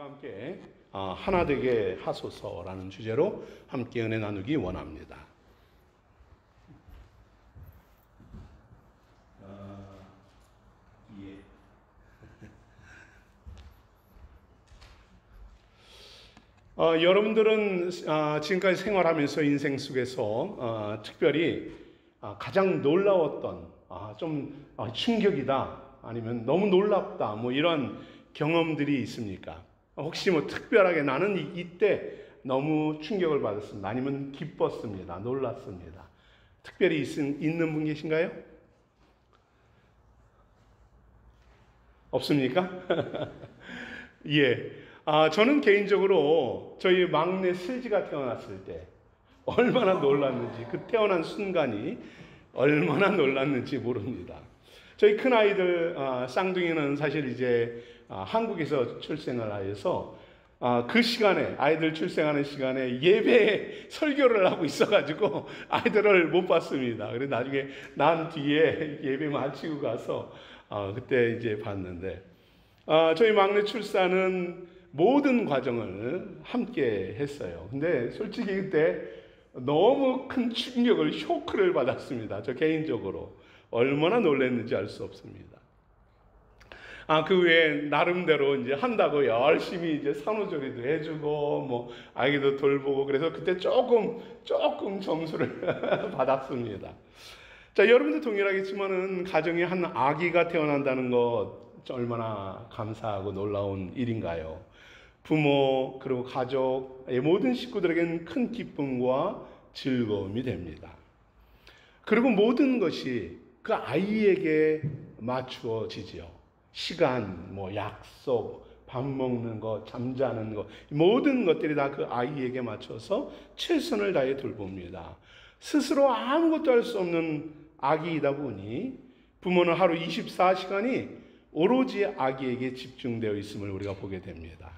우리가 함께 하나 되게 하소서라는 주제로 함께 은혜 나누기 원합니다. 여러분들은 지금까지 생활하면서 인생 속에서 특별히 가장 놀라웠던 좀 충격이다 아니면 너무 놀랍다 뭐 이런 경험들이 있습니까? 혹시 뭐 특별하게 나는 이때 너무 충격을 받았습니다. 아니면 기뻤습니다. 놀랐습니다. 특별히 있는 분 계신가요? 없습니까? 예. 저는 개인적으로 저희 막내 슬지가 태어났을 때 얼마나 놀랐는지, 그 태어난 순간이 얼마나 놀랐는지 모릅니다. 저희 큰아이들 쌍둥이는 사실 이제 한국에서 출생을 하여서 그 시간에 아이들 출생하는 시간에 예배 설교를 하고 있어가지고 아이들을 못 봤습니다. 그래서 나중에 난 뒤에 예배 마치고 가서 그때 이제 봤는데 저희 막내 출산은 모든 과정을 함께 했어요. 근데 솔직히 그때 너무 큰 충격을, 쇼크를 받았습니다. 저 개인적으로. 얼마나 놀랐는지 알 수 없습니다. 그 외에 나름대로 이제 한다고 열심히 이제 산후조리도 해주고, 뭐, 아기도 돌보고, 그래서 그때 조금 점수를 받았습니다. 자, 여러분도 동일하겠지만은 가정에 한 아기가 태어난다는 것 얼마나 감사하고 놀라운 일인가요? 부모, 그리고 가족, 모든 식구들에게는 큰 기쁨과 즐거움이 됩니다. 그리고 모든 것이 그 아이에게 맞추어지지요. 시간, 뭐 약속, 밥 먹는 것, 잠자는 것, 모든 것들이 다 그 아이에게 맞춰서 최선을 다해 돌봅니다. 스스로 아무것도 할 수 없는 아기이다 보니 부모는 하루 24시간이 오로지 아기에게 집중되어 있음을 우리가 보게 됩니다.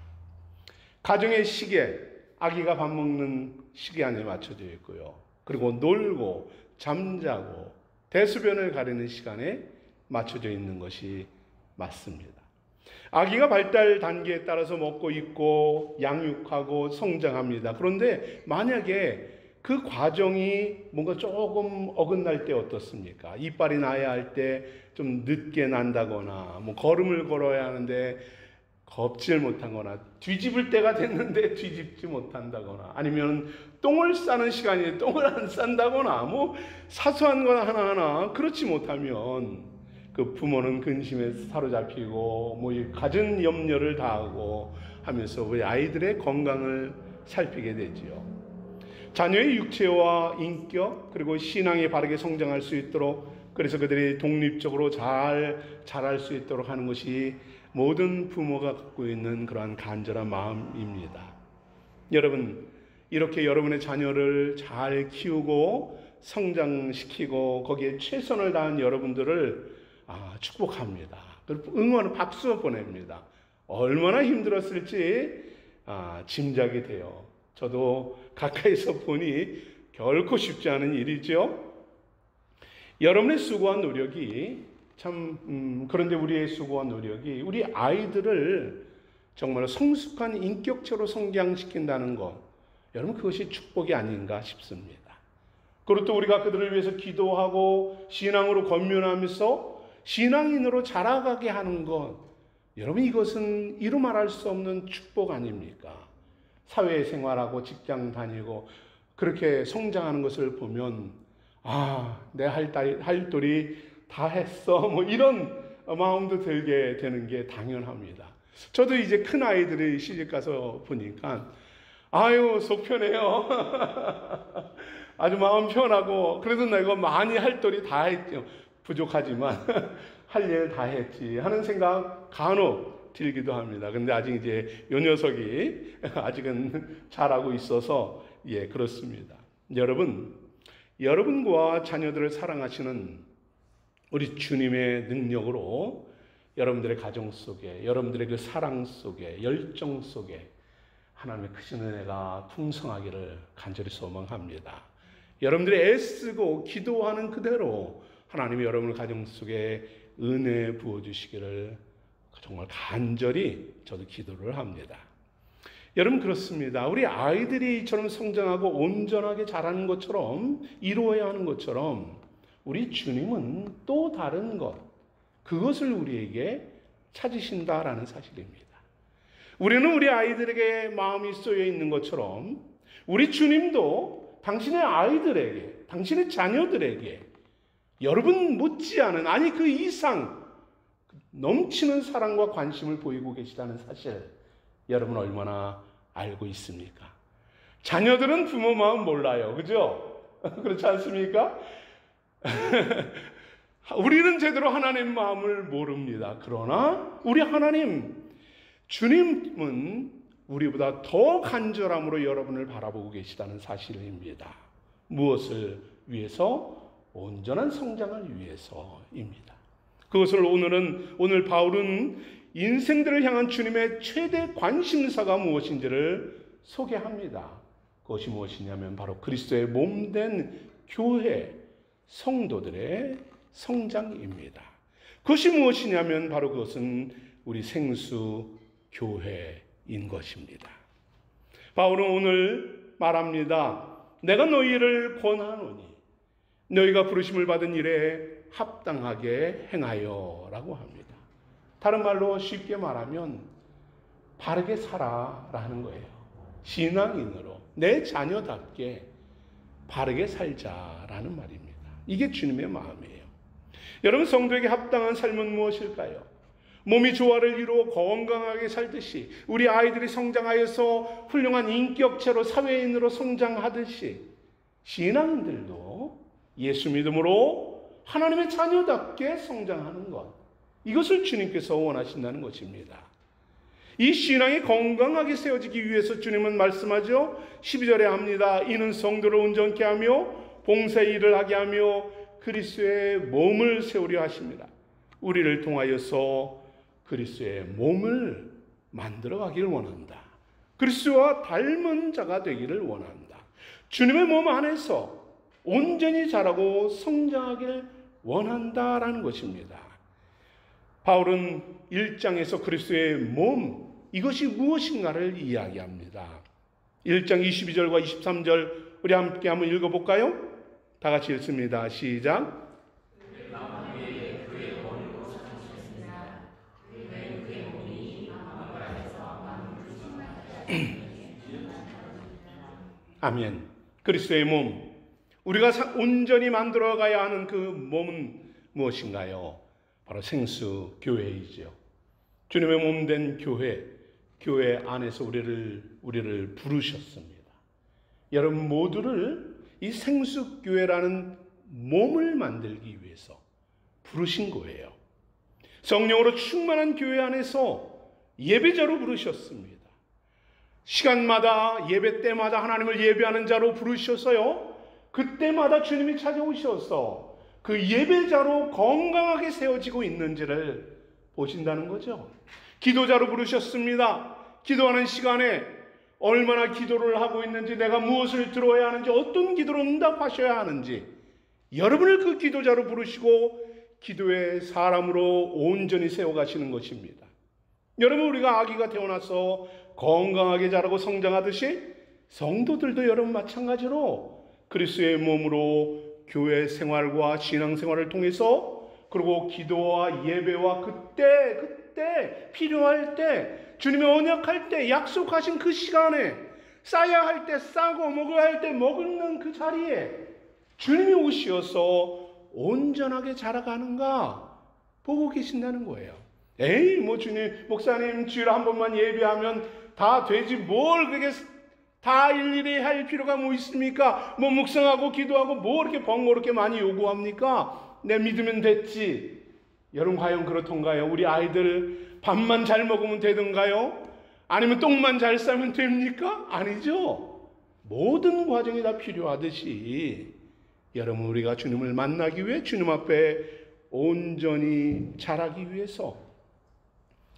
가정의 시계, 아기가 밥 먹는 시간에 맞춰져 있고요. 그리고 놀고 잠자고 대소변을 가리는 시간에 맞춰져 있는 것이 맞습니다. 아기가 발달 단계에 따라서 먹고 있고 양육하고 성장합니다. 그런데 만약에 그 과정이 뭔가 조금 어긋날 때 어떻습니까? 이빨이 나야 할 때 좀 늦게 난다거나, 뭐 걸음을 걸어야 하는데 걷질 못하거나, 뒤집을 때가 됐는데 뒤집지 못한다거나, 아니면 똥을 싸는 시간에 똥을 안 싼다거나, 뭐 사소한 거 하나하나 그렇지 못하면 그 부모는 근심에 사로잡히고 뭐 갖은 염려를 다하고 하면서 우리 아이들의 건강을 살피게 되지요. 자녀의 육체와 인격 그리고 신앙이 바르게 성장할 수 있도록, 그래서 그들이 독립적으로 잘 자랄 수 있도록 하는 것이 모든 부모가 갖고 있는 그러한 간절한 마음입니다. 여러분, 이렇게 여러분의 자녀를 잘 키우고 성장시키고 거기에 최선을 다한 여러분들을 축복합니다. 응원 박수 보냅니다. 얼마나 힘들었을지 짐작이 돼요. 저도 가까이서 보니 결코 쉽지 않은 일이죠. 여러분의 수고한 노력이 그런데 우리의 수고한 노력이 우리 아이들을 정말 성숙한 인격체로 성장시킨다는 것, 여러분 그것이 축복이 아닌가 싶습니다. 그리고 또 우리가 그들을 위해서 기도하고 신앙으로 권면하면서 신앙인으로 자라가게 하는 것, 여러분 이것은 이루 말할 수 없는 축복 아닙니까? 사회생활하고 직장 다니고 그렇게 성장하는 것을 보면 내 할 돌이 다 했어 뭐 이런 마음도 들게 되는 게 당연합니다. 저도 이제 큰 아이들이 시집 가서 보니까 속 편해요. 아주 마음 편하고, 그래도 내가 많이 할 돌이 다 했죠. 부족하지만 할 일 다 했지 하는 생각 간혹 들기도 합니다. 근데 아직 이제 요 녀석이 아직은 잘하고 있어서 그렇습니다. 여러분과 자녀들을 사랑하시는 우리 주님의 능력으로 여러분들의 가정 속에, 여러분들의 그 사랑 속에, 열정 속에 하나님의 크신 은혜가 풍성하기를 간절히 소망합니다. 여러분들이 애쓰고 기도하는 그대로 하나님이 여러분의 가정 속에 은혜 부어주시기를 정말 간절히 저도 기도를 합니다. 여러분 그렇습니다. 우리 아이들이 이처럼 성장하고 온전하게 자라는 것처럼 이루어야 하는 것처럼 우리 주님은 또 다른 것, 그것을 우리에게 찾으신다라는 사실입니다. 우리는 우리 아이들에게 마음이 쏘여 있는 것처럼 우리 주님도 당신의 아이들에게, 당신의 자녀들에게 여러분 못지않은, 아니 그 이상 넘치는 사랑과 관심을 보이고 계시다는 사실, 여러분 얼마나 알고 있습니까? 자녀들은 부모 마음 몰라요. 그죠? 그렇지 않습니까? 우리는 제대로 하나님 마음을 모릅니다. 그러나 우리 하나님, 주님은 우리보다 더 간절함으로 여러분을 바라보고 계시다는 사실입니다. 무엇을 위해서? 온전한 성장을 위해서입니다. 그것을 오늘 바울은 인생들을 향한 주님의 최대 관심사가 무엇인지를 소개합니다. 그것이 무엇이냐면 바로 그리스도의 몸된 교회 성도들의 성장입니다. 그것이 무엇이냐면 바로 그것은 우리 생수 교회인 것입니다. 바울은 오늘 말합니다. 내가 너희를 권하노니 너희가 부르심을 받은 일에 합당하게 행하여 라고 합니다. 다른 말로 쉽게 말하면 바르게 살아라는 거예요. 신앙인으로 내 자녀답게 바르게 살자라는 말입니다. 이게 주님의 마음이에요. 여러분, 성도에게 합당한 삶은 무엇일까요? 몸이 조화를 이루어 건강하게 살듯이, 우리 아이들이 성장하여서 훌륭한 인격체로 사회인으로 성장하듯이, 신앙인들도 예수 믿음으로 하나님의 자녀답게 성장하는 것, 이것을 주님께서 원하신다는 것입니다. 이 신앙이 건강하게 세워지기 위해서 주님은 말씀하죠. 12절에 합니다. 이는 성도를 온전케 하며 봉사의 일을 하게 하며 그리스도의 몸을 세우려 하십니다. 우리를 통하여서 그리스도의 몸을 만들어 가기를 원한다. 그리스도와 닮은 자가 되기를 원한다. 주님의 몸 안에서 온전히 자라고 성장하기를 원한다라는 것입니다. 바울은 1장에서 그리스도의 몸, 이것이 무엇인가를 이야기합니다. 1장 22절과 23절 우리 함께 한번 읽어볼까요? 다 같이 읽습니다. 시작. 아멘. 그리스도의 몸, 우리가 온전히 만들어가야 하는 그 몸은 무엇인가요? 바로 생수 교회이죠. 주님의 몸 된 교회 안에서 우리를 부르셨습니다. 여러분 모두를 이 생수 교회라는 몸을 만들기 위해서 부르신 거예요. 성령으로 충만한 교회 안에서 예배자로 부르셨습니다. 시간마다 예배 때마다 하나님을 예배하는 자로 부르셔서요, 그때마다 주님이 찾아오셔서 그 예배자로 건강하게 세워지고 있는지를 보신다는 거죠. 기도자로 부르셨습니다. 기도하는 시간에 얼마나 기도를 하고 있는지, 내가 무엇을 들어야 하는지, 어떤 기도로 응답하셔야 하는지, 여러분을 그 기도자로 부르시고 기도의 사람으로 온전히 세워가시는 것입니다. 여러분, 우리가 아기가 태어나서 건강하게 자라고 성장하듯이 성도들도 여러분 마찬가지로 그리스도의 몸으로 교회 생활과 신앙생활을 통해서, 그리고 기도와 예배와 그때 필요할 때, 주님의 언약할 때, 약속하신 그 시간에, 싸야 할 때 싸고 먹어야 할 때 먹는 그 자리에 주님이 오셔서 온전하게 자라가는가 보고 계신다는 거예요. 에이, 뭐 주님, 목사님 주일에 한 번만 예배하면 다 되지, 뭘 그게 다 일일이 할 필요가 뭐 있습니까? 뭐 묵상하고 기도하고 뭐 이렇게 번거롭게 많이 요구합니까? 내 믿으면 됐지. 여러분, 과연 그렇던가요? 우리 아이들 밥만 잘 먹으면 되던가요? 아니면 똥만 잘 싸면 됩니까? 아니죠. 모든 과정이 다 필요하듯이 여러분, 우리가 주님을 만나기 위해, 주님 앞에 온전히 자라기 위해서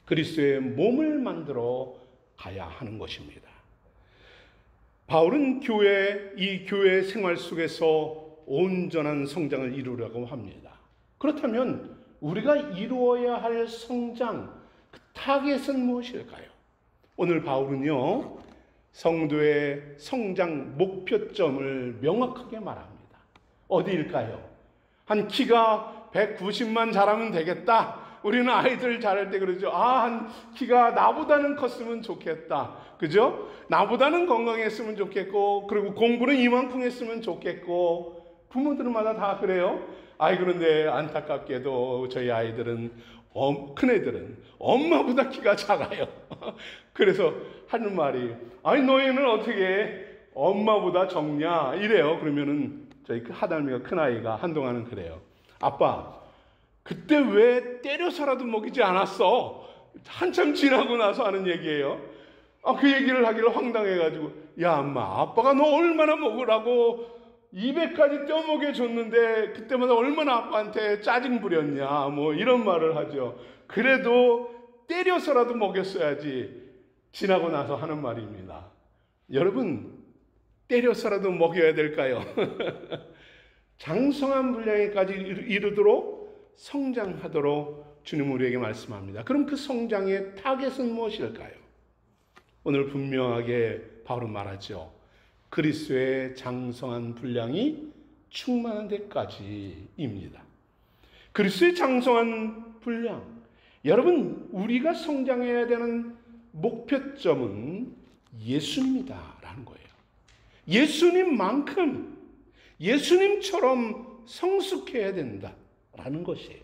그리스도의 몸을 만들어 가야 하는 것입니다. 바울은 이 교회 생활 속에서 온전한 성장을 이루려고 합니다. 그렇다면 우리가 이루어야 할 성장, 그 타겟은 무엇일까요? 오늘 바울은요, 성도의 성장 목표점을 명확하게 말합니다. 어디일까요? 한 키가 190만 자라면 되겠다. 우리는 아이들 자랄 때 그러죠. 한 키가 나보다는 컸으면 좋겠다. 그죠? 나보다는 건강했으면 좋겠고, 그리고 공부는 이만큼 했으면 좋겠고, 부모들마다 다 그래요. 그런데 안타깝게도 저희 아이들은, 큰애들은 엄마보다 키가 작아요. 그래서 하는 말이, 너희는 어떻게 엄마보다 적냐? 이래요. 그러면은 저희 하달미가 큰아이가 한동안은 그래요. 아빠, 그때 왜 때려서라도 먹이지 않았어? 한참 지나고 나서 하는 얘기예요. 그 얘기를 하길래 황당해가지고, 야, 엄마, 아빠가 너 얼마나 먹으라고 입에까지 떼어먹여줬는데 그때마다 얼마나 아빠한테 짜증 부렸냐, 뭐 이런 말을 하죠. 그래도 때려서라도 먹였어야지. 지나고 나서 하는 말입니다. 여러분, 때려서라도 먹여야 될까요? 장성한 분량에까지 이르도록 성장하도록 주님 우리에게 말씀합니다. 그럼 그 성장의 타겟은 무엇일까요? 오늘 분명하게 바울은 말하죠. 그리스도의 장성한 분량이 충만한 데까지입니다. 그리스도의 장성한 분량. 여러분, 우리가 성장해야 되는 목표점은 예수님이다라는 거예요. 예수님만큼, 예수님처럼 성숙해야 된다라는 것이에요.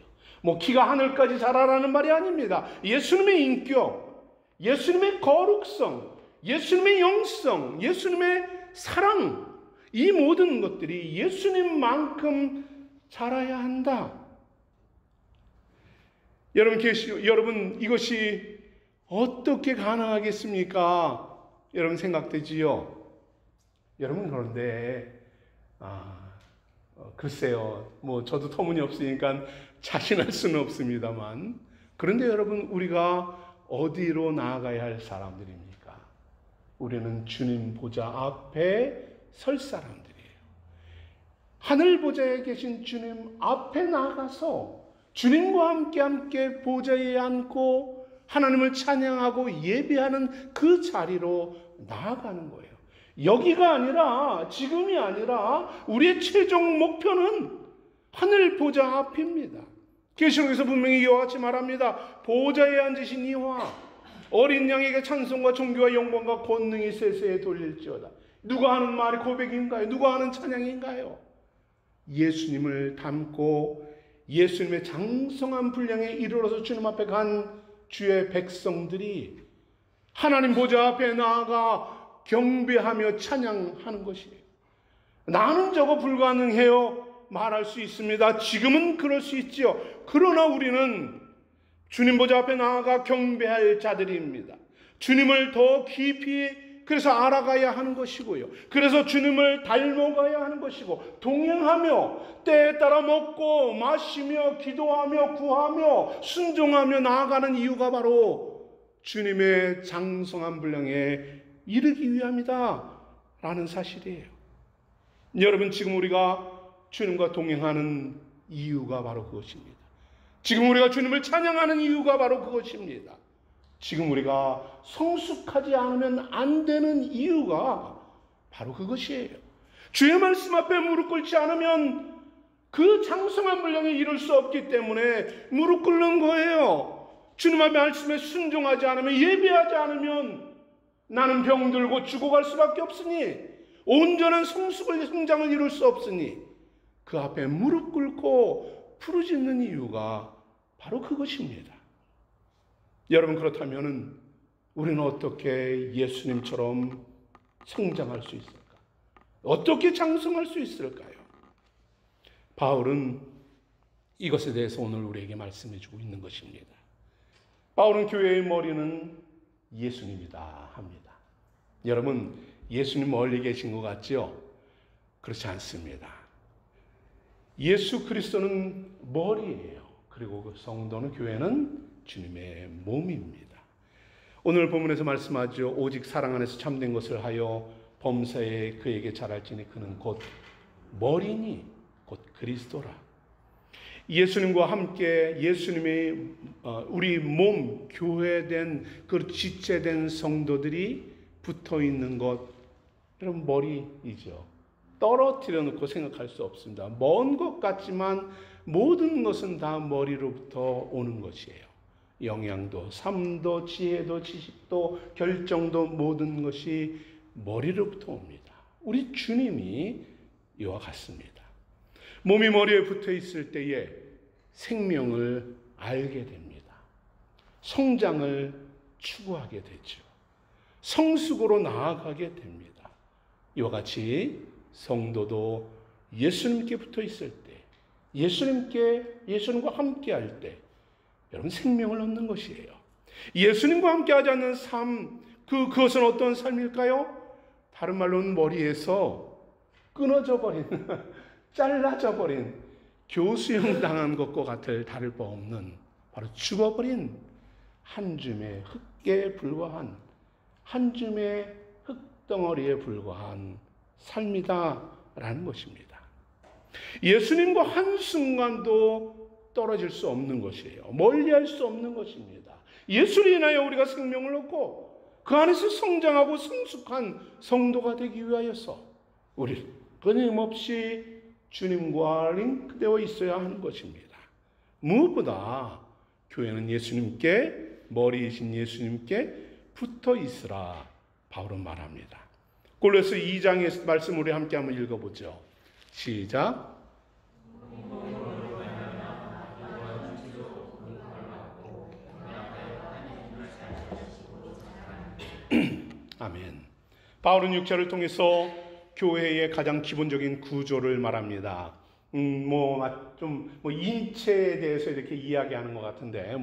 키가 하늘까지 자라라는 말이 아닙니다. 예수님의 인격, 예수님의 거룩성, 예수님의 영성, 예수님의 사랑, 이 모든 것들이 예수님만큼 자라야 한다. 여러분, 이것이 어떻게 가능하겠습니까? 여러분 생각되지요? 여러분, 그런데 글쎄요, 저도 터무니없으니까 자신할 수는 없습니다만, 그런데 여러분, 우리가 어디로 나아가야 할 사람들입니까? 우리는 주님 보좌 앞에 설 사람들이에요. 하늘 보좌에 계신 주님 앞에 나가서 주님과 함께 보좌에 앉고 하나님을 찬양하고 예배하는 그 자리로 나아가는 거예요. 여기가 아니라, 지금이 아니라 우리의 최종 목표는 하늘 보좌 앞입니다. 계시록에서 분명히 이와 같이 말합니다. 보좌에 앉으신 이와 어린 양에게 찬송과 존귀와 영광과 권능이 세세에 돌릴지어다. 누가 하는 말이 고백인가요? 누가 하는 찬양인가요? 예수님을 닮고 예수님의 장성한 분량에 이르러서 주님 앞에 간 주의 백성들이 하나님 보좌 앞에 나아가 경배하며 찬양하는 것이에요. 나는 저거 불가능해요 말할 수 있습니다. 지금은 그럴 수 있지요. 그러나 우리는 주님 보좌 앞에 나아가 경배할 자들입니다. 주님을 더 깊이 그래서 알아가야 하는 것이고요. 그래서 주님을 닮아가야 하는 것이고, 동행하며 때에 따라 먹고 마시며 기도하며 구하며 순종하며 나아가는 이유가 바로 주님의 장성한 분량에 이르기 위함이다 라는 사실이에요. 여러분, 지금 우리가 주님과 동행하는 이유가 바로 그것입니다. 지금 우리가 주님을 찬양하는 이유가 바로 그것입니다. 지금 우리가 성숙하지 않으면 안 되는 이유가 바로 그것이에요. 주의 말씀 앞에 무릎 꿇지 않으면 그 장성한 분량에 이룰 수 없기 때문에 무릎 꿇는 거예요. 주님의 말씀에 순종하지 않으면, 예배하지 않으면 나는 병들고 죽어갈 수밖에 없으니, 온전한 성장을 이룰 수 없으니 그 앞에 무릎 꿇고 부르짖는 이유가 바로 그것입니다. 여러분, 그렇다면 우리는 어떻게 예수님처럼 성장할 수 있을까? 어떻게 장성할 수 있을까요? 바울은 이것에 대해서 오늘 우리에게 말씀해 주고 있는 것입니다. 바울은 교회의 머리는 예수님이다 합니다. 여러분, 예수님 멀리 계신 것 같죠? 그렇지 않습니다. 예수 그리스도는 머리예요. 그리고 그 성도는, 교회는 주님의 몸입니다. 오늘 본문에서 말씀하죠. 오직 사랑 안에서 참된 것을 하여 범사에 그에게 잘할지니 그는 곧 머리니 곧 그리스도라. 예수님과 함께 예수님의 우리 몸 교회된 그 지체된 성도들이 붙어 있는 것, 여러분 머리이죠. 떨어뜨려 놓고 생각할 수 없습니다. 먼 것 같지만 모든 것은 다 머리로부터 오는 것이에요. 영양도, 삶도, 지혜도, 지식도, 결정도 모든 것이 머리로부터 옵니다. 우리 주님이 이와 같습니다. 몸이 머리에 붙어 있을 때에 생명을 알게 됩니다. 성장을 추구하게 되죠. 성숙으로 나아가게 됩니다. 이와 같이 성도도 예수님께 붙어 있을 때, 예수님과 함께 할 때, 여러분 생명을 얻는 것이에요. 예수님과 함께 하지 않는 삶, 그것은 어떤 삶일까요? 다른 말로는 머리에서 끊어져 버린, 잘라져 버린, 교수형 당한 것과 다를 바 없는, 바로 죽어버린 한 줌의 흙에 불과한, 한 줌의 흙덩어리에 불과한 삶이다라는 것입니다. 예수님과 한순간도 떨어질 수 없는 것이에요. 멀리할 수 없는 것입니다. 예수를 인하여 우리가 생명을 얻고 그 안에서 성장하고 성숙한 성도가 되기 위하여서 우리 끊임없이 주님과 링크되어 있어야 하는 것입니다. 무엇보다 교회는 예수님께, 머리이신 예수님께 붙어 있으라 바울은 말합니다. 골로새 2장의 말씀 우리 함께 한번 읽어보죠. 시작. 아멘. 바울은 6절을 통해서 교회의 가장 기본적인 구조를 말합니다. 인체에 대해서 이렇게 이야기하는 것 같은데,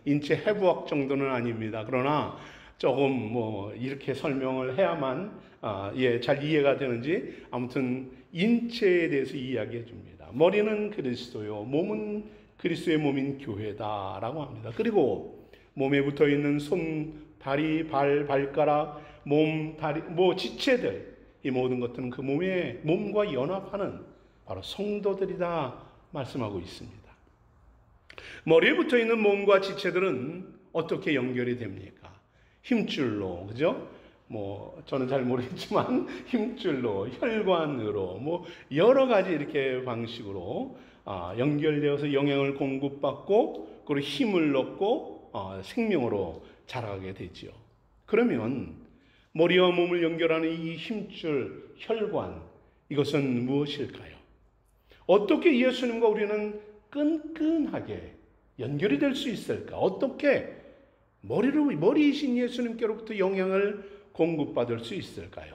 인체 해부학 정도는 아닙니다. 그러나 조금 이렇게 설명을 해야만 잘 이해가 되는지, 아무튼 인체에 대해서 이야기해 줍니다. 머리는 그리스도요, 몸은 그리스도의 몸인 교회다라고 합니다. 그리고 몸에 붙어 있는 손, 다리, 발, 발가락, 몸, 다리, 지체들, 이 모든 것들은 그 몸과 연합하는 바로 성도들이다 말씀하고 있습니다. 머리에 붙어 있는 몸과 지체들은 어떻게 연결이 됩니까? 힘줄로, 그죠? 저는 잘 모르겠지만 힘줄로, 혈관으로, 여러 가지 이렇게 방식으로 연결되어서 영양을 공급받고 그리고 힘을 얻고 생명으로 자라게 되지요. 그러면 머리와 몸을 연결하는 이 힘줄, 혈관, 이것은 무엇일까요? 어떻게 예수님과 우리는 끈끈하게 연결이 될 수 있을까? 어떻게 머리이신 예수님께로부터 영향을 공급받을 수 있을까요?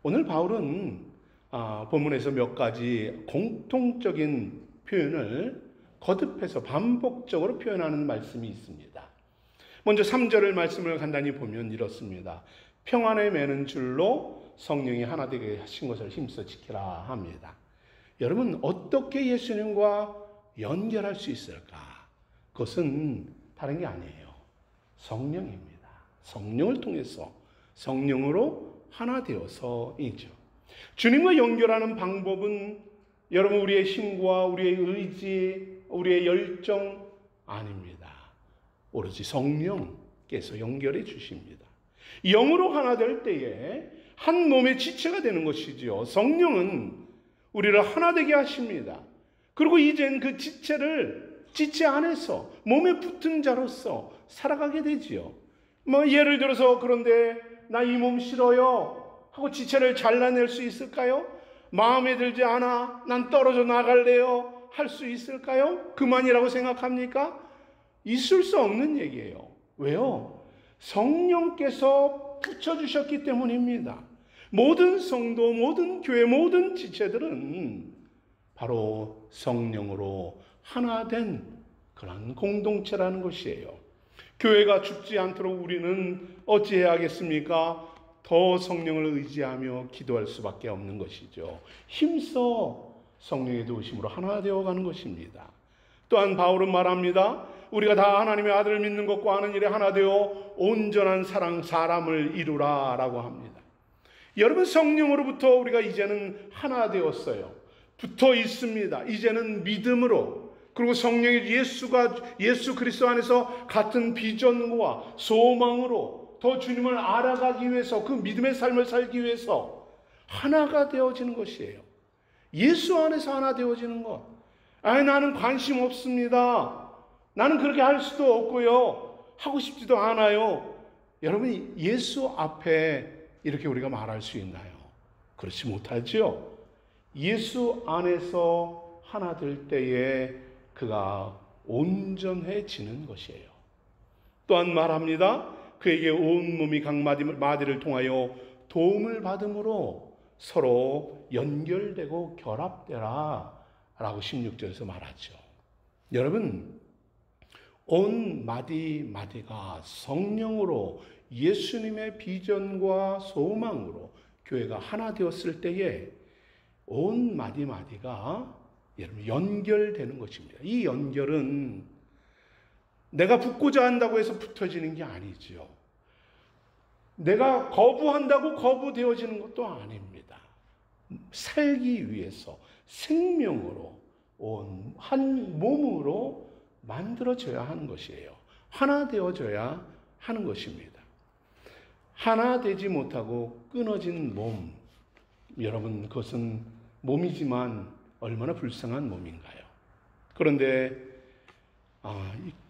오늘 바울은 본문에서 몇 가지 공통적인 표현을 거듭해서 반복적으로 표현하는 말씀이 있습니다. 먼저 3절의 말씀을 간단히 보면 이렇습니다. 평안에 매는 줄로 성령이 하나 되게 하신 것을 힘써 지키라 합니다. 여러분, 어떻게 예수님과 연결할 수 있을까? 그것은 다른 게 아니에요. 성령입니다. 성령을 통해서, 성령으로 하나 되어서이죠. 주님과 연결하는 방법은 여러분 우리의 힘과 우리의 의지, 우리의 열정 아닙니다. 오로지 성령께서 연결해 주십니다. 영으로 하나 될 때에 한 몸의 지체가 되는 것이지요. 성령은 우리를 하나 되게 하십니다. 그리고 이젠 그 지체 안에서 몸에 붙은 자로서 살아가게 되지요. 예를 들어서 그런데 나 이 몸 싫어요 하고 지체를 잘라낼 수 있을까요? 마음에 들지 않아 난 떨어져 나갈래요 할 수 있을까요? 그만이라고 생각합니까? 있을 수 없는 얘기예요. 왜요? 성령께서 붙여주셨기 때문입니다. 모든 성도, 모든 교회, 모든 지체들은 바로 성령으로 하나 된 그런 공동체라는 것이에요. 교회가 죽지 않도록 우리는 어찌해야겠습니까? 더 성령을 의지하며 기도할 수밖에 없는 것이죠. 힘써 성령의 도우심으로 하나 되어가는 것입니다. 또한 바울은 말합니다. 우리가 다 하나님의 아들을 믿는 것과 하는 일에 하나 되어 온전한 사람을 이루라 라고 합니다. 여러분, 성령으로부터 우리가 이제는 하나 되었어요. 붙어 있습니다. 이제는 믿음으로 그리고 성령의 예수 그리스도 안에서 같은 비전과 소망으로 더 주님을 알아가기 위해서, 그 믿음의 삶을 살기 위해서 하나가 되어지는 것이에요. 예수 안에서 하나 되어지는 것. 나는 관심 없습니다. 나는 그렇게 할 수도 없고요. 하고 싶지도 않아요. 여러분, 예수 앞에 이렇게 우리가 말할 수 있나요? 그렇지 못하죠. 예수 안에서 하나 될 때에 그가 온전해지는 것이에요. 또한 말합니다. 그에게 온 몸이 각 마디를 통하여 도움을 받음으로 서로 연결되고 결합되라 라고 16절에서 말하죠. 여러분, 온 마디가 성령으로 예수님의 비전과 소망으로 교회가 하나 되었을 때에 온 마디가 여러분 연결되는 것입니다. 이 연결은 내가 붙고자 한다고 해서 붙어지는 게 아니죠. 내가 거부한다고 거부되어지는 것도 아닙니다. 살기 위해서 생명으로 온 한 몸으로 만들어져야 하는 것이에요. 하나 되어져야 하는 것입니다. 하나 되지 못하고 끊어진 몸, 여러분, 그것은 몸이지만 얼마나 불쌍한 몸인가요? 그런데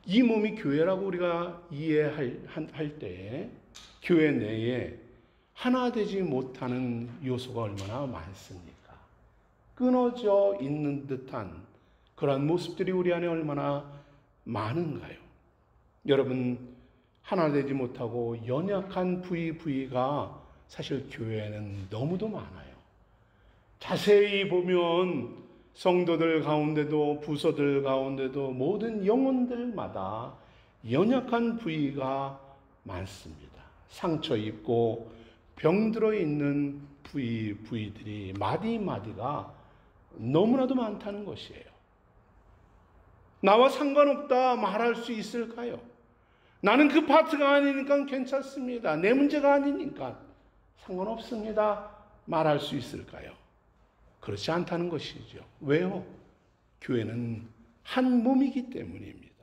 이 몸이 교회라고 우리가 이해할 때 교회 내에 하나 되지 못하는 요소가 얼마나 많습니까? 끊어져 있는 듯한 그런 모습들이 우리 안에 얼마나 많은가요? 여러분, 하나 되지 못하고 연약한 부위가 사실 교회에는 너무도 많아요. 자세히 보면 성도들 가운데도 부서들 가운데도 모든 영혼들마다 연약한 부위가 많습니다. 상처 입고 병들어 있는 부위들이 마디가 너무나도 많다는 것이에요. 나와 상관없다 말할 수 있을까요? 나는 그 파트가 아니니까 괜찮습니다. 내 문제가 아니니까 상관없습니다 말할 수 있을까요? 그렇지 않다는 것이죠. 왜요? 교회는 한 몸이기 때문입니다.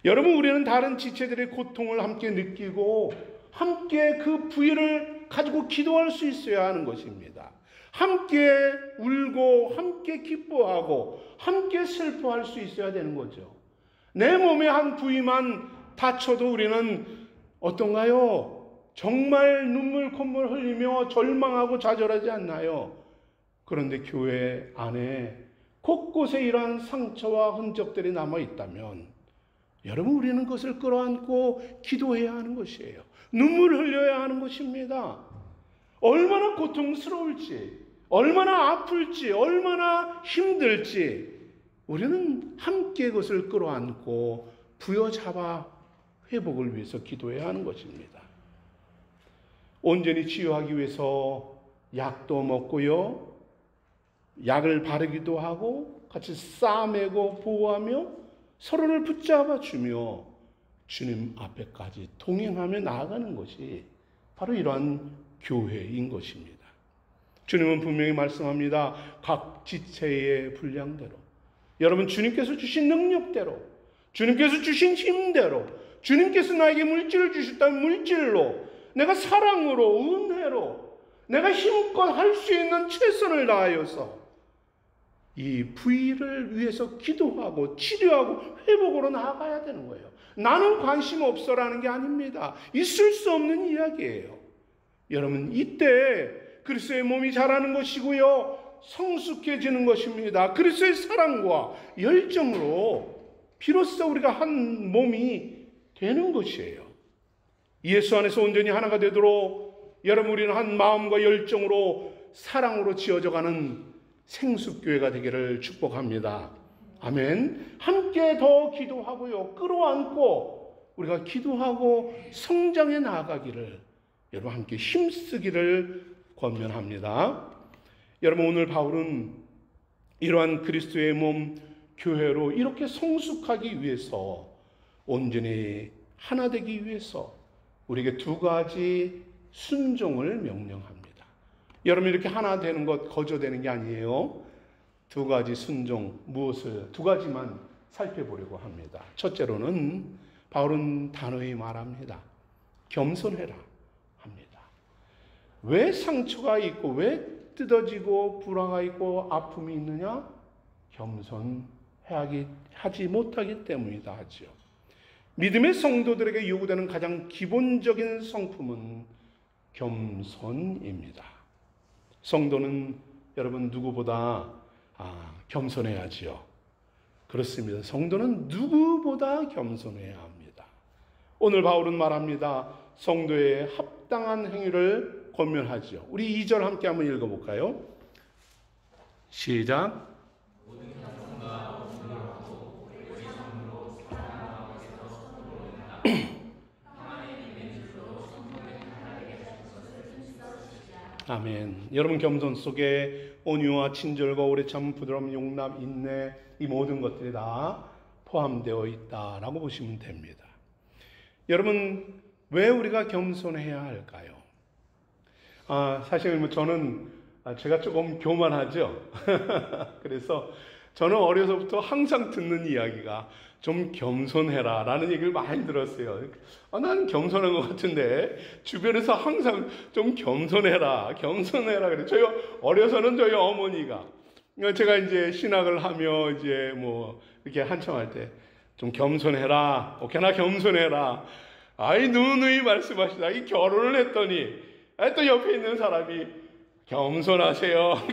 여러분, 우리는 다른 지체들의 고통을 함께 느끼고 함께 그 부위를 가지고 기도할 수 있어야 하는 것입니다. 함께 울고 함께 기뻐하고 함께 슬퍼할 수 있어야 되는 거죠. 내 몸의 한 부위만 다쳐도 우리는 어떤가요? 정말 눈물 콧물 흘리며 절망하고 좌절하지 않나요? 그런데 교회 안에 곳곳에 이러한 상처와 흔적들이 남아있다면 여러분, 우리는 그것을 끌어안고 기도해야 하는 것이에요. 눈물을 흘려야 하는 것입니다. 얼마나 고통스러울지, 얼마나 아플지, 얼마나 힘들지 우리는 함께 그것을 끌어안고 부여잡아 회복을 위해서 기도해야 하는 것입니다. 온전히 치유하기 위해서 약도 먹고요, 약을 바르기도 하고 같이 싸매고 보호하며 서로를 붙잡아 주며 주님 앞에까지 동행하며 나아가는 것이 바로 이러한 교회인 것입니다. 주님은 분명히 말씀합니다. 각 지체의 분량대로, 여러분, 주님께서 주신 능력대로, 주님께서 주신 힘대로, 주님께서 나에게 물질을 주셨다면 물질로, 내가 사랑으로, 은혜로, 내가 힘껏 할 수 있는 최선을 다하여서 이 부위를 위해서 기도하고 치료하고 회복으로 나아가야 되는 거예요. 나는 관심 없어라는 게 아닙니다. 있을 수 없는 이야기예요. 여러분, 이때 그리스도의 몸이 자라는 것이고요, 성숙해지는 것입니다. 그리스도의 사랑과 열정으로 비로소 우리가 한 몸이 되는 것이에요. 예수 안에서 온전히 하나가 되도록 여러분, 우리는 한 마음과 열정으로 사랑으로 지어져가는 생수교회가 되기를 축복합니다. 아멘. 함께 더 기도하고요, 끌어안고 우리가 기도하고 성장해 나아가기를 여러분 함께 힘쓰기를 권면합니다. 여러분, 오늘 바울은 이러한 그리스도의 몸 교회로 이렇게 성숙하기 위해서, 온전히 하나 되기 위해서 우리에게 두 가지 순종을 명령합니다. 여러분, 이렇게 하나 되는 것 거저되는 게 아니에요. 두 가지 순종, 무엇을? 두 가지만 살펴보려고 합니다. 첫째로는 바울은 단호히 말합니다. 겸손해라 합니다. 왜 상처가 있고 왜 뜯어지고 불화가 있고 아픔이 있느냐? 겸손하지 못하기 때문이다 하죠. 믿음의 성도들에게 요구되는 가장 기본적인 성품은 겸손입니다. 성도는 여러분 누구보다 겸손해야지요. 그렇습니다. 성도는 누구보다 겸손해야 합니다. 오늘 바울은 말합니다. 성도의 합당한 행위를 권면하죠. 우리 2절 함께 한번 읽어볼까요? 시작. 아멘. 여러분 겸손 속에 온유와 친절과 오래 참음, 부드러움, 용납, 인내 이 모든 것들이 다 포함되어 있다라고 보시면 됩니다. 여러분 왜 우리가 겸손해야 할까요? 사실 저는 제가 조금 교만하죠. 그래서 저는 어려서부터 항상 듣는 이야기가 좀 겸손해라 라는 얘기를 많이 들었어요. 나는 겸손한 것 같은데 주변에서 항상 좀 겸손해라 그래. 저희 어려서는 저희 어머니가 제가 이제 신학을 하며 이제 뭐 이렇게 한참 할 때 좀 겸손해라, 오케이나 겸손해라. 누누이 말씀하시다. 이 결혼을 했더니 또 옆에 있는 사람이 겸손하세요.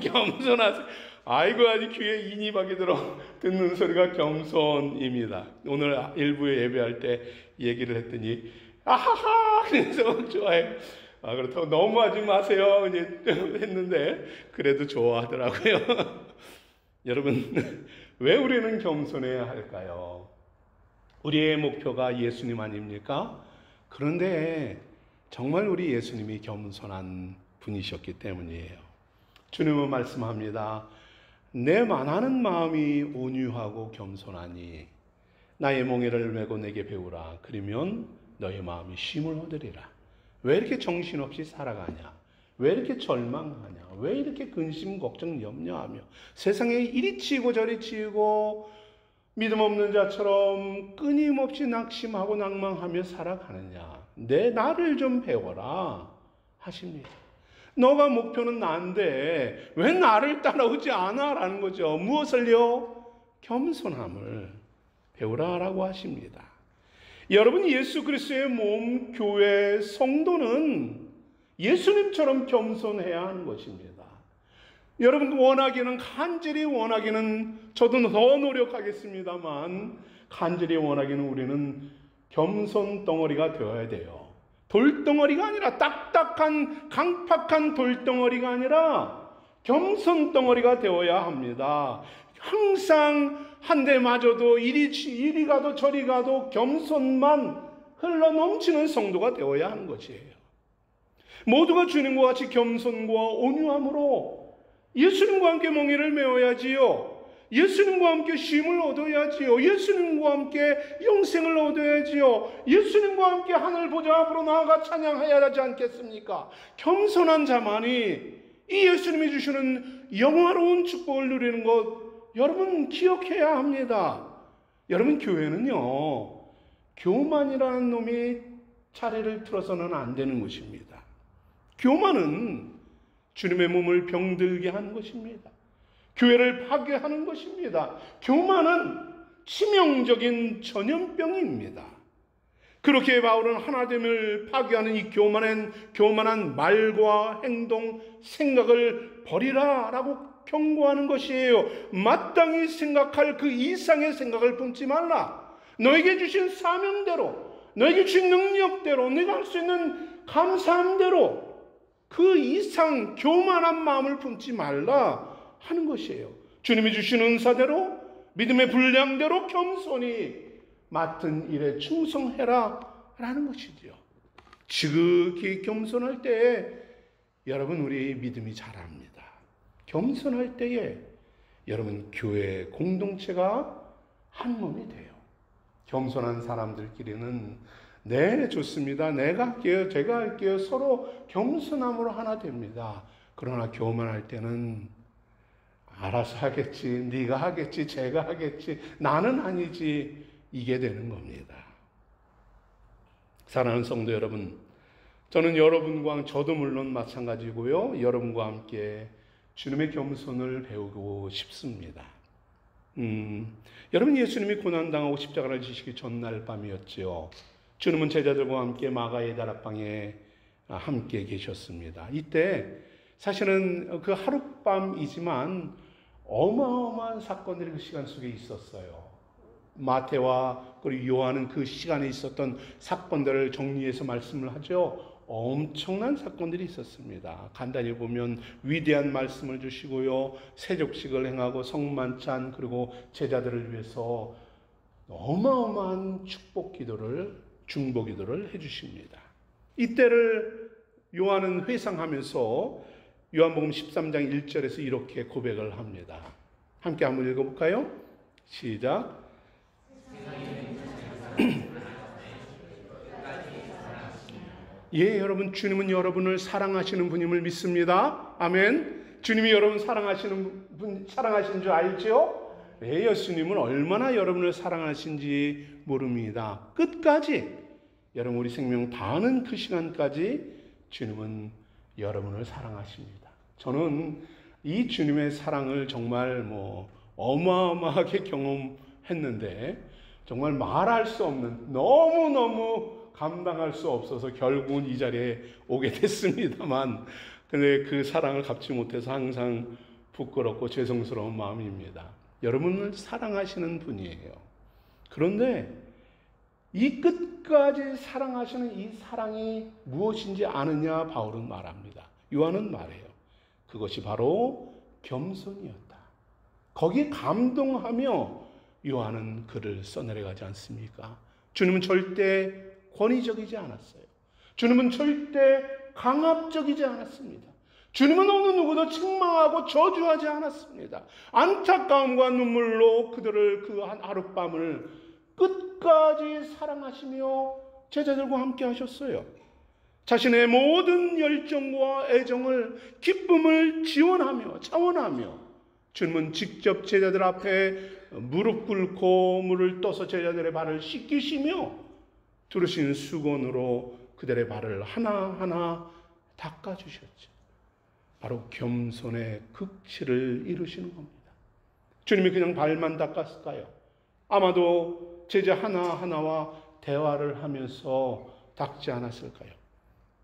아이고 아주 귀에 인이 박이 들어 듣는 소리가 겸손입니다. 오늘 일부에 예배할 때 얘기를 했더니 아하하 그래서 좋아요. 그렇다고 너무하지 마세요 이제 했는데 그래도 좋아하더라고요. 여러분 왜 우리는 겸손해야 할까요? 우리의 목표가 예수님 아닙니까? 그런데 정말 우리 예수님이 겸손한 분이셨기 때문이에요. 주님은 말씀합니다. 내 만하는 마음이 온유하고 겸손하니 나의 몽에를 메고 내게 배우라. 그러면 너의 마음이 쉼을 얻으리라. 왜 이렇게 정신없이 살아가냐? 왜 이렇게 절망하냐? 왜 이렇게 근심, 걱정, 염려하며 세상에 이리 치이고 저리 치이고 믿음 없는 자처럼 끊임없이 낙심하고 낭망하며 살아가느냐? 나를 좀 배워라 하십니다. 너가 목표는 나인데 왜 나를 따라오지 않아? 라는 거죠. 무엇을요? 겸손함을 배우라라고 하십니다. 여러분 예수 그리스도의 몸 교회 성도는 예수님처럼 겸손해야 하는 것입니다. 여러분 간절히 원하기는 저도 더 노력하겠습니다만 간절히 원하기는 우리는 겸손 덩어리가 되어야 돼요. 돌덩어리가 아니라 딱딱한 강팍한 돌덩어리가 아니라 겸손 덩어리가 되어야 합니다. 항상 한 대 맞아도 이리 가도 저리 가도 겸손만 흘러넘치는 성도가 되어야 하는 것이에요. 모두가 주님과 같이 겸손과 온유함으로 예수님과 함께 멍에를 메어야지요. 예수님과 함께 쉼을 얻어야지요. 예수님과 함께 영생을 얻어야지요. 예수님과 함께 하늘 보좌 앞으로 나아가 찬양해야 하지 않겠습니까? 겸손한 자만이 이 예수님이 주시는 영화로운 축복을 누리는 것 여러분 기억해야 합니다. 여러분 교회는요 교만이라는 놈이 차례를 틀어서는 안 되는 것입니다. 교만은 주님의 몸을 병들게 하는 것입니다. 교회를 파괴하는 것입니다. 교만은 치명적인 전염병입니다. 그렇게 바울은 하나됨을 파괴하는 이 교만한 말과 행동, 생각을 버리라 라고 경고하는 것이에요. 마땅히 생각할 그 이상의 생각을 품지 말라. 너에게 주신 사명대로, 너에게 주신 능력대로, 네가 할 수 있는 감사한 대로 그 이상 교만한 마음을 품지 말라 하는 것이에요. 주님이 주신 은사대로 믿음의 분량대로 겸손히 맡은 일에 충성해라 라는 것이죠. 지극히 겸손할 때에 여러분 우리 믿음이 자랍니다. 겸손할 때에 여러분 교회 공동체가 한 몸이 돼요. 겸손한 사람들끼리는 네 좋습니다. 내가 할게요. 제가 할게요. 서로 겸손함으로 하나 됩니다. 그러나 교만할 때는 알아서 하겠지, 네가 하겠지, 제가 하겠지, 나는 아니지, 이게 되는 겁니다. 사랑하는 성도 여러분, 저는 여러분과, 저도 물론 마찬가지고요, 여러분과 함께 주님의 겸손을 배우고 싶습니다. 여러분, 예수님이 고난당하고 십자가를 지시기 전날 밤이었지요. 주님은 제자들과 함께 마가의 다락방에 함께 계셨습니다. 이때 사실은 그 하룻밤이지만 어마어마한 사건들이 그 시간 속에 있었어요. 마태와 그리고 요한은 그 시간에 있었던 사건들을 정리해서 말씀을 하죠. 엄청난 사건들이 있었습니다. 간단히 보면 위대한 말씀을 주시고요, 세족식을 행하고 성만찬, 그리고 제자들을 위해서 어마어마한 축복 기도를, 중보 기도를 해주십니다. 이때를 요한은 회상하면서 요한복음 13장 1절에서 이렇게 고백을 합니다. 함께 한번 읽어볼까요? 시작. 예, 여러분, 주님은 여러분을 사랑하시는 분임을 믿습니다. 아멘. 주님이 여러분 사랑하시는 줄 알죠? 예, 예수님은 얼마나 여러분을 사랑하신지 모릅니다. 끝까지, 여러분, 우리 생명 다하는 그 시간까지 주님은 여러분을 사랑하십니다. 저는 이 주님의 사랑을 정말 어마어마하게 경험했는데, 정말 말할 수 없는, 너무너무 감당할 수 없어서 결국은 이 자리에 오게 됐습니다만, 근데 그 사랑을 갚지 못해서 항상 부끄럽고 죄송스러운 마음입니다. 여러분을 사랑하시는 분이에요. 그런데 이 끝까지 사랑하시는 이 사랑이 무엇인지 아느냐, 바울은 말합니다. 요한은 말해요. 그것이 바로 겸손이었다. 거기에 감동하며 요한은 글을 써내려가지 않습니까? 주님은 절대 권위적이지 않았어요. 주님은 절대 강압적이지 않았습니다. 주님은 어느 누구도 책망하고 저주하지 않았습니다. 안타까움과 눈물로 그들을 그 하룻밤을 끝까지 사랑하시며 제자들과 함께 하셨어요. 자신의 모든 열정과 애정을, 기쁨을 지원하며 차원하며 주님은 직접 제자들 앞에 무릎 꿇고 물을 떠서 제자들의 발을 씻기시며 두르신 수건으로 그들의 발을 하나하나 닦아주셨죠. 바로 겸손의 극치를 이루시는 겁니다. 주님이 그냥 발만 닦았을까요? 아마도 제자 하나하나와 대화를 하면서 닦지 않았을까요?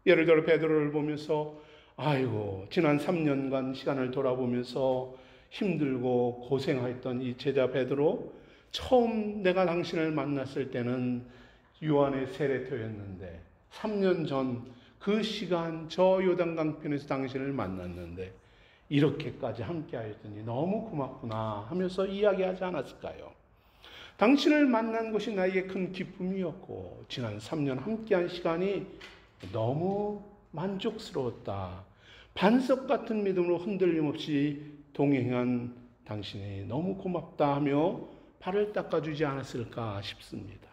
예를 들어 베드로를 보면서, 아이고, 지난 3년간 시간을 돌아보면서 힘들고 고생했던 이 제자 베드로, 처음 내가 당신을 만났을 때는 요한의 세례토였는데 3년 전 그 시간 저 요단강변에서 당신을 만났는데 이렇게까지 함께 하였더니 너무 고맙구나 하면서 이야기하지 않았을까요? 당신을 만난 것이 나에게 큰 기쁨이었고 지난 3년 함께한 시간이 너무 만족스러웠다. 반석 같은 믿음으로 흔들림 없이 동행한 당신이 너무 고맙다 하며 발을 닦아주지 않았을까 싶습니다.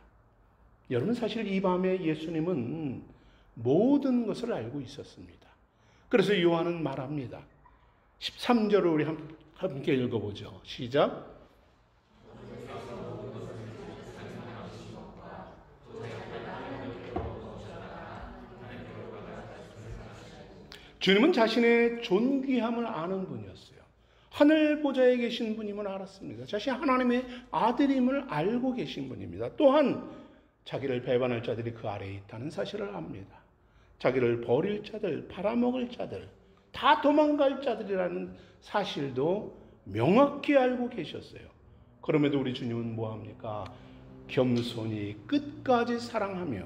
여러분, 사실 이 밤에 예수님은 모든 것을 알고 있었습니다. 그래서 요한은 말합니다. 13절을 우리 함께 읽어보죠. 시작. 주님은 자신의 존귀함을 아는 분이었어요. 하늘 보좌에 계신 분임을 알았습니다. 자신이 하나님의 아들임을 알고 계신 분입니다. 또한 자기를 배반할 자들이 그 아래에 있다는 사실을 압니다. 자기를 버릴 자들, 팔아먹을 자들, 다 도망갈 자들이라는 사실도 명확히 알고 계셨어요. 그럼에도 우리 주님은 뭐합니까? 겸손히 끝까지 사랑하며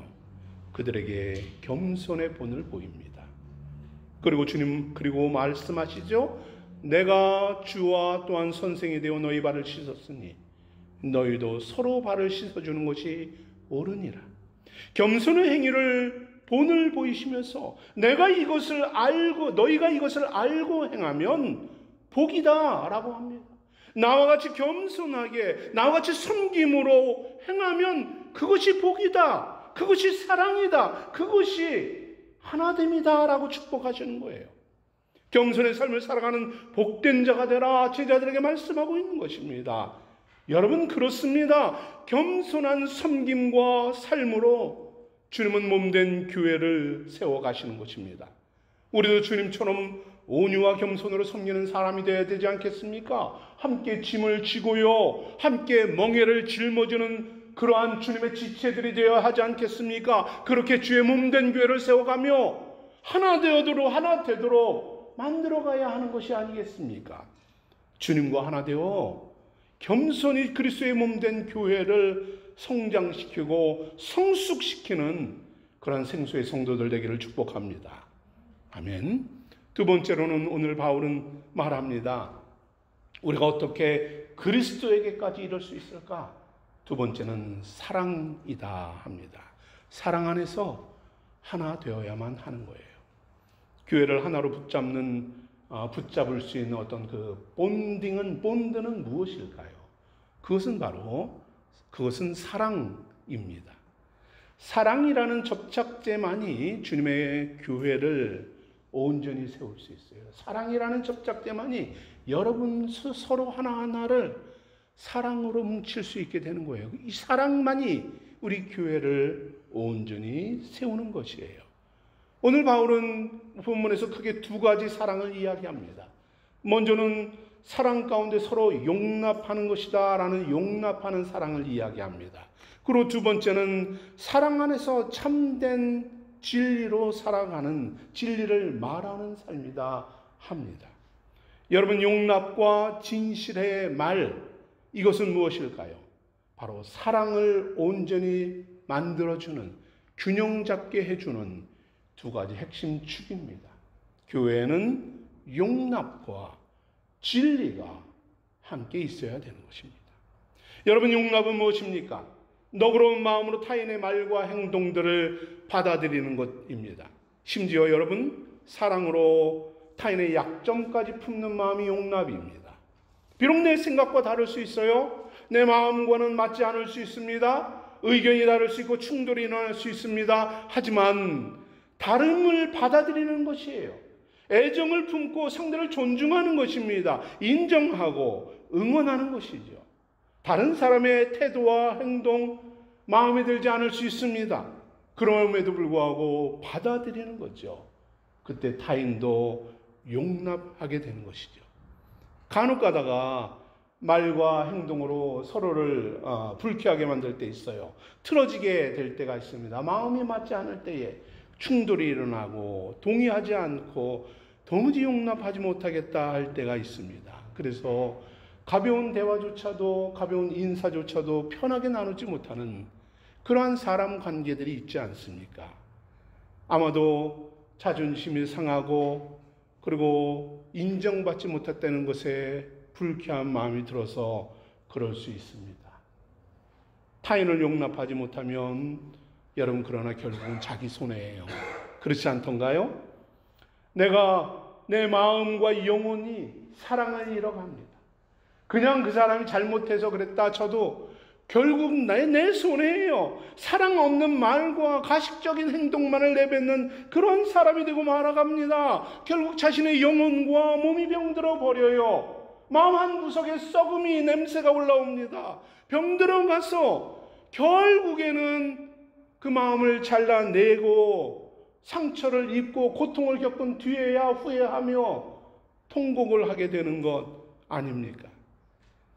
그들에게 겸손의 본을 보입니다. 그리고 주님 말씀하시죠. 내가 주와 또한 선생이 되어 너희 발을 씻었으니 너희도 서로 발을 씻어주는 것이 옳으니라. 겸손의 행위를 본을 보이시면서 너희가 이것을 알고 행하면 복이다 라고 합니다. 나와 같이 겸손하게, 나와 같이 섬김으로 행하면 그것이 복이다, 그것이 사랑이다, 그것이 하나됨이다 라고 축복하시는 거예요. 겸손의 삶을 살아가는 복된 자가 되라 제자들에게 말씀하고 있는 것입니다. 여러분, 그렇습니다. 겸손한 섬김과 삶으로 주님은 몸된 교회를 세워가시는 것입니다. 우리도 주님처럼 온유와 겸손으로 섬기는 사람이 되어야 되지 않겠습니까? 함께 짐을 지고요, 함께 멍에를 짊어지는 그러한 주님의 지체들이 되어야 하지 않겠습니까? 그렇게 주의 몸된 교회를 세워가며 하나 되도록 만들어가야 하는 것이 아니겠습니까? 주님과 하나 되어 겸손히 그리스도의 몸된 교회를 성장시키고 성숙시키는 그런 생수의 성도들 되기를 축복합니다. 아멘. 두 번째로는 오늘 바울은 말합니다. 우리가 어떻게 그리스도에게까지 이룰 수 있을까? 두 번째는 사랑이다 합니다. 사랑 안에서 하나 되어야만 하는 거예요. 교회를 하나로 붙잡을 수 있는 어떤 그 본드는 무엇일까요? 그것은 사랑입니다. 사랑이라는 접착제만이 주님의 교회를 온전히 세울 수 있어요. 사랑이라는 접착제만이 여러분 서로 하나하나를 사랑으로 뭉칠 수 있게 되는 거예요. 이 사랑만이 우리 교회를 온전히 세우는 것이에요. 오늘 바울은 본문에서 크게 두 가지 사랑을 이야기합니다. 먼저는 사랑 가운데 서로 용납하는 것이다 라는 용납하는 사랑을 이야기합니다. 그리고 두 번째는 사랑 안에서 참된 진리로 살아가는, 진리를 말하는 삶이다 합니다. 여러분, 용납과 진실의 말, 이것은 무엇일까요? 바로 사랑을 온전히 만들어주는, 균형 잡게 해주는 두 가지 핵심 축입니다. 교회에는 용납과 진리가 함께 있어야 되는 것입니다. 여러분, 용납은 무엇입니까? 너그러운 마음으로 타인의 말과 행동들을 받아들이는 것입니다. 심지어 여러분, 사랑으로 타인의 약점까지 품는 마음이 용납입니다. 비록 내 생각과 다를 수 있어요. 내 마음과는 맞지 않을 수 있습니다. 의견이 다를 수 있고 충돌이 일어날 수 있습니다. 하지만 다름을 받아들이는 것이에요. 애정을 품고 상대를 존중하는 것입니다. 인정하고 응원하는 것이죠. 다른 사람의 태도와 행동 마음에 들지 않을 수 있습니다. 그럼에도 불구하고 받아들이는 거죠. 그때 타인도 용납하게 되는 것이죠. 간혹 가다가 말과 행동으로 서로를 불쾌하게 만들 때 있어요. 틀어지게 될 때가 있습니다. 마음이 맞지 않을 때에 충돌이 일어나고 동의하지 않고 도무지 용납하지 못하겠다 할 때가 있습니다. 그래서 가벼운 대화조차도, 가벼운 인사조차도 편하게 나누지 못하는 그러한 사람 관계들이 있지 않습니까? 아마도 자존심이 상하고 그리고 인정받지 못했다는 것에 불쾌한 마음이 들어서 그럴 수 있습니다. 타인을 용납하지 못하면 여러분, 그러나 결국은 자기 손해예요. 그렇지 않던가요? 내가 내 마음과 영혼이 사랑을 잃어갑니다. 그냥 그 사람이 잘못해서 그랬다 쳐도 결국 내 손해예요. 사랑 없는 말과 가식적인 행동만을 내뱉는 그런 사람이 되고 말아갑니다. 결국 자신의 영혼과 몸이 병들어 버려요. 마음 한 구석에 썩음이, 냄새가 올라옵니다. 병들어 가서 결국에는 그 마음을 잘라내고 상처를 입고 고통을 겪은 뒤에야 후회하며 통곡을 하게 되는 것 아닙니까?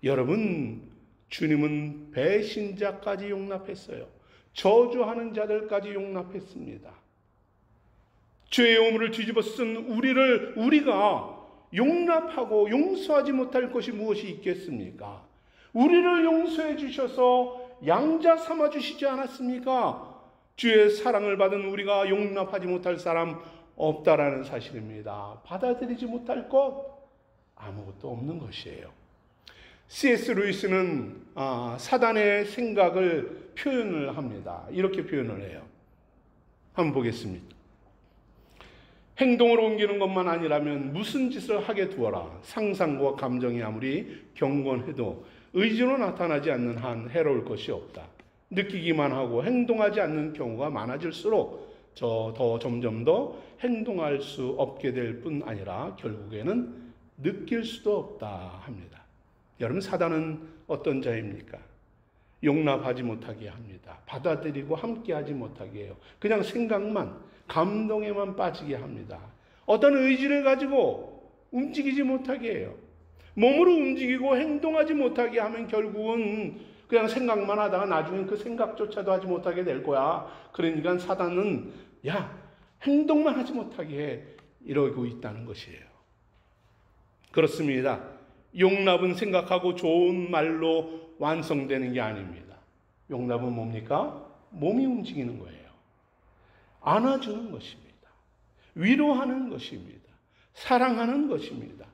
여러분, 주님은 배신자까지 용납했어요. 저주하는 자들까지 용납했습니다. 죄의 오물을 뒤집어 쓴 우리가 용납하고 용서하지 못할 것이 무엇이 있겠습니까? 우리를 용서해 주셔서 양자 삼아 주시지 않았습니까? 주의 사랑을 받은 우리가 용납하지 못할 사람 없다라는 사실입니다. 받아들이지 못할 것 아무것도 없는 것이에요. C.S. 루이스는 사단의 생각을 표현을 합니다. 이렇게 표현을 해요. 한번 보겠습니다. 행동으로 옮기는 것만 아니라면 무슨 짓을 하게 두어라. 상상과 감정이 아무리 경건해도 의지로 나타나지 않는 한 해로울 것이 없다. 느끼기만 하고 행동하지 않는 경우가 많아질수록 더 점점 더 행동할 수 없게 될 뿐 아니라 결국에는 느낄 수도 없다 합니다. 여러분, 사단은 어떤 자입니까? 용납하지 못하게 합니다. 받아들이고 함께하지 못하게 해요. 그냥 생각만, 감동에만 빠지게 합니다. 어떤 의지를 가지고 움직이지 못하게 해요. 몸으로 움직이고 행동하지 못하게 하면 결국은 그냥 생각만 하다가 나중엔 그 생각조차도 하지 못하게 될 거야. 그러니까 사단은 야, 행동만 하지 못하게 해, 이러고 있다는 것이에요. 그렇습니다. 용납은 생각하고 좋은 말로 완성되는 게 아닙니다. 용납은 뭡니까? 몸이 움직이는 거예요. 안아주는 것입니다. 위로하는 것입니다. 사랑하는 것입니다.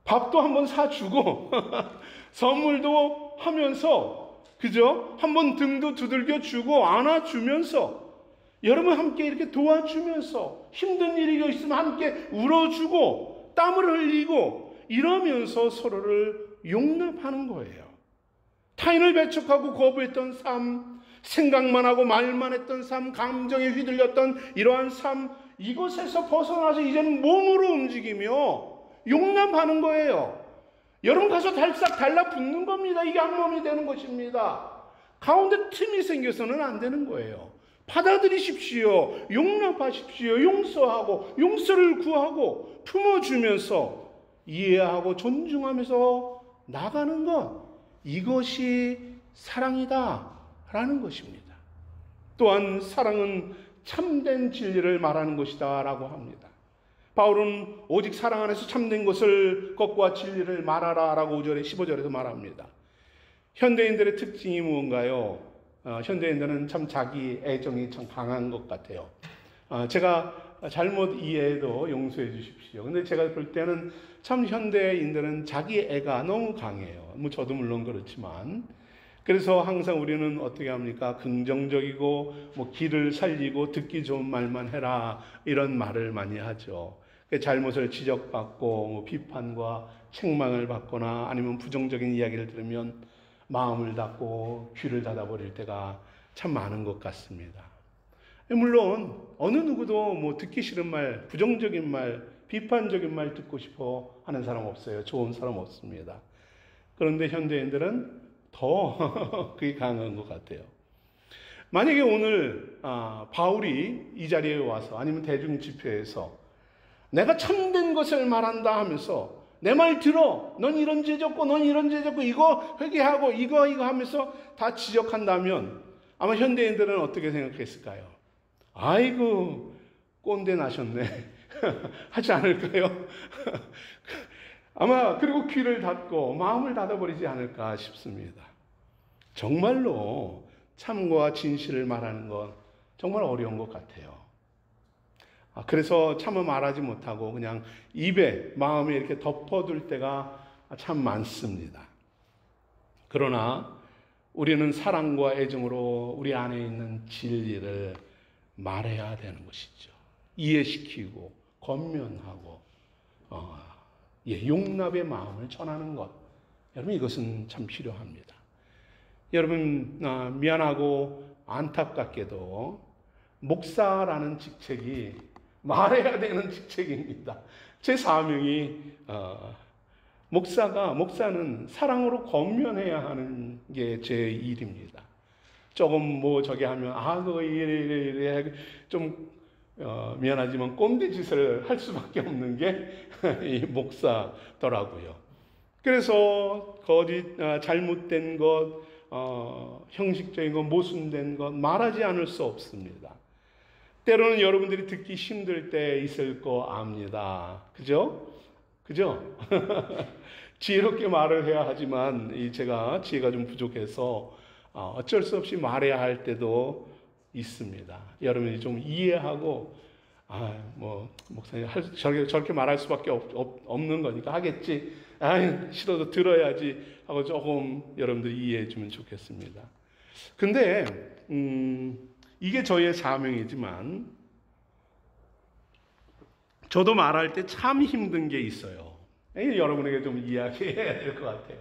밥도 한번 사주고 선물도 하면서, 그죠? 한번 등도 두들겨 주고 안아주면서, 여러분 함께 이렇게 도와주면서, 힘든 일이 있으면 함께 울어주고 땀을 흘리고 이러면서 서로를 용납하는 거예요. 타인을 배척하고 거부했던 삶, 생각만 하고 말만 했던 삶, 감정에 휘둘렸던 이러한 삶, 이것에서 벗어나서 이제는 몸으로 움직이며 용납하는 거예요. 여러분 가서 달싹 달라붙는 겁니다. 이게 한 몸이 되는 것입니다. 가운데 틈이 생겨서는 안 되는 거예요. 받아들이십시오. 용납하십시오. 용서하고 용서를 구하고 품어주면서 이해하고 존중하면서 나가는 것, 이것이 사랑이다 라는 것입니다. 또한 사랑은 참된 진리를 말하는 것이다 라고 합니다. 바울은 오직 사랑 안에서 참된 것을, 것과 진리를 말하라 라고 5절에 15절에서 말합니다. 현대인들의 특징이 무언가요? 현대인들은 참 자기 애정이 참 강한 것 같아요. 제가 잘못 이해해도 용서해 주십시오. 근데 제가 볼 때는 참 현대인들은 자기 애가 너무 강해요. 뭐 저도 물론 그렇지만. 그래서 항상 우리는 어떻게 합니까? 긍정적이고 뭐 길을 살리고 듣기 좋은 말만 해라, 이런 말을 많이 하죠. 잘못을 지적받고 뭐 비판과 책망을 받거나 아니면 부정적인 이야기를 들으면 마음을 닫고 귀를 닫아버릴 때가 참 많은 것 같습니다. 물론 어느 누구도 뭐 듣기 싫은 말, 부정적인 말, 비판적인 말 듣고 싶어 하는 사람 없어요. 좋은 사람 없습니다. 그런데 현대인들은 더 그게 강한 것 같아요. 만약에 오늘 바울이 이 자리에 와서, 아니면 대중 집회에서 내가 참된 것을 말한다 하면서 내 말 들어, 넌 이런 죄 졌고 넌 이런 죄 졌고 이거 회개하고 이거 하면서 다 지적한다면 아마 현대인들은 어떻게 생각했을까요? 아이고 꼰대 나셨네 하지 않을까요? 아마 그리고 귀를 닫고 마음을 닫아버리지 않을까 싶습니다. 정말로 참과 진실을 말하는 건 정말 어려운 것 같아요. 그래서 참아 말하지 못하고 그냥 입에, 마음에 이렇게 덮어둘 때가 참 많습니다. 그러나 우리는 사랑과 애정으로 우리 안에 있는 진리를 말해야 되는 것이죠. 이해시키고 권면하고 용납의 마음을 전하는 것, 여러분 이것은 참 필요합니다. 여러분 미안하고 안타깝게도 목사라는 직책이 말해야 되는 직책입니다. 제 사명이 목사는 사랑으로 권면해야 하는 게 제 일입니다. 조금 뭐 저기 하면 그거 이래 좀 미안하지만 꼰대 짓을 할 수밖에 없는 게 이 목사더라고요. 그래서 거짓, 잘못된 것, 형식적인 것, 모순된 것 말하지 않을 수 없습니다. 때로는 여러분들이 듣기 힘들 때 있을 거 압니다. 그죠? 지혜롭게 말을 해야 하지만 제가 지혜가 좀 부족해서 어쩔 수 없이 말해야 할 때도 있습니다. 여러분이 좀 이해하고 목사님 저렇게 말할 수밖에 없는 거니까 하겠지. 싫어도 들어야지 하고 조금 여러분들이 이해해 주면 좋겠습니다. 근데 이게 저의 사명이지만 저도 말할 때 참 힘든 게 있어요. 여러분에게 좀 이야기해야 될 것 같아요.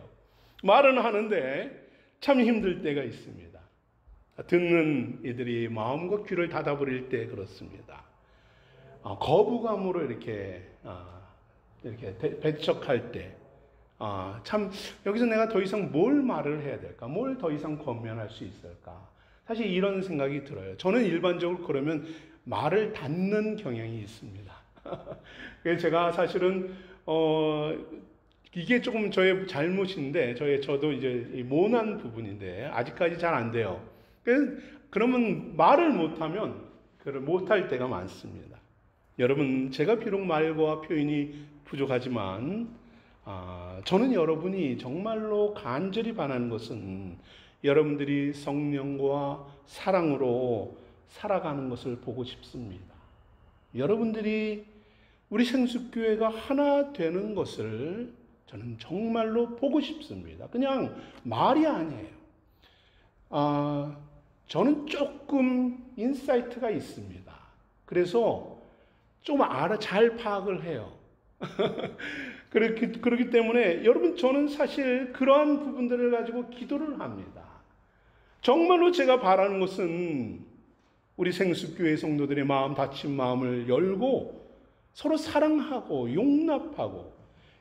말은 하는데 참 힘들 때가 있습니다. 듣는 이들이 마음과 귀를 닫아버릴 때 그렇습니다. 거부감으로 이렇게 배척할 때, 참 여기서 내가 더 이상 뭘 말을 해야 될까? 뭘 더 이상 권면할 수 있을까? 사실 이런 생각이 들어요. 저는 일반적으로 그러면 말을 닫는 경향이 있습니다. 그래서 제가 사실은 이게 조금 저의 잘못인데, 저도 이제 모난 부분인데 아직까지 잘 안 돼요. 그러면 말을 못하면 그를 못할 때가 많습니다. 여러분, 제가 비록 말과 표현이 부족하지만 저는 여러분이 정말로 간절히 바라는 것은 여러분들이 성령과 사랑으로 살아가는 것을 보고 싶습니다. 여러분들이 우리 생수교회가 하나 되는 것을 저는 정말로 보고 싶습니다. 그냥 말이 아니에요. 저는 조금 인사이트가 있습니다. 그래서 좀 잘 파악을 해요. 그렇기 때문에 여러분, 저는 사실 그러한 부분들을 가지고 기도를 합니다. 정말로 제가 바라는 것은 우리 생수교회 성도들의 마음, 닫힌 마음을 열고 서로 사랑하고 용납하고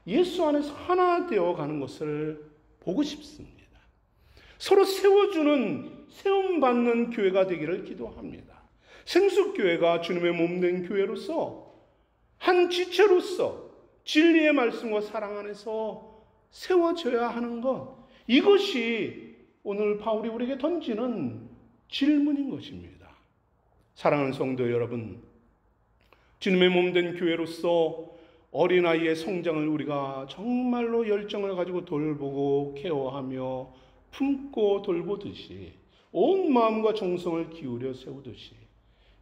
예수 안에서 하나 되어가는 것을 보고 싶습니다. 서로 세워주는, 세움받는 교회가 되기를 기도합니다. 생수교회가 주님의 몸된 교회로서 한 지체로서 진리의 말씀과 사랑 안에서 세워져야 하는 것, 이것이 오늘 바울이 우리에게 던지는 질문인 것입니다. 사랑하는 성도 여러분, 주님의 몸된 교회로서 어린아이의 성장을 우리가 정말로 열정을 가지고 돌보고 케어하며 품고 돌보듯이, 온 마음과 정성을 기울여 세우듯이,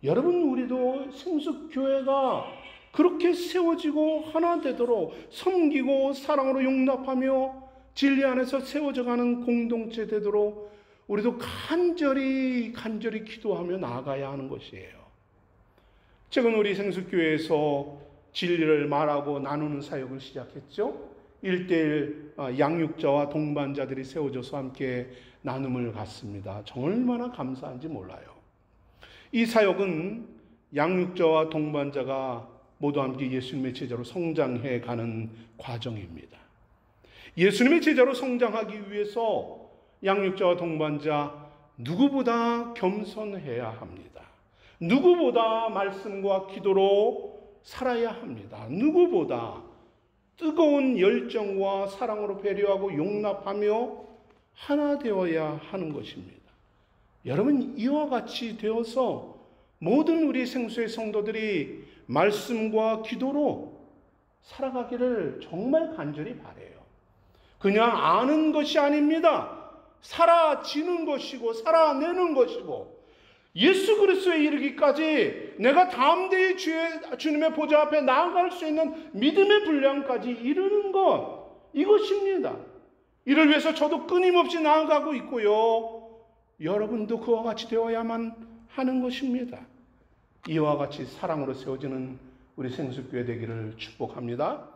여러분, 우리도 생수교회가 그렇게 세워지고 하나 되도록 섬기고 사랑으로 용납하며 진리 안에서 세워져가는 공동체 되도록 우리도 간절히 기도하며 나아가야 하는 것이에요. 최근 우리 생수교회에서 진리를 말하고 나누는 사역을 시작했죠. 1:1 양육자와 동반자들이 세워져서 함께 나눔을 갖습니다. 얼마나 감사한지 몰라요. 이 사역은 양육자와 동반자가 모두 함께 예수님의 제자로 성장해 가는 과정입니다. 예수님의 제자로 성장하기 위해서 양육자와 동반자 누구보다 겸손해야 합니다. 누구보다 말씀과 기도로 살아야 합니다. 누구보다 뜨거운 열정과 사랑으로 배려하고 용납하며 하나 되어야 하는 것입니다. 여러분, 이와 같이 되어서 모든 우리 생수의 성도들이 말씀과 기도로 살아가기를 정말 간절히 바라요. 그냥 아는 것이 아닙니다. 살아지는 것이고 살아내는 것이고, 예수 그리스도에 이르기까지 내가 다음 대의 주님의 보좌 앞에 나아갈 수 있는 믿음의 분량까지 이르는 것, 이것입니다. 이를 위해서 저도 끊임없이 나아가고 있고요. 여러분도 그와 같이 되어야만 하는 것입니다. 이와 같이 사랑으로 세워지는 우리 생수교회 되기를 축복합니다.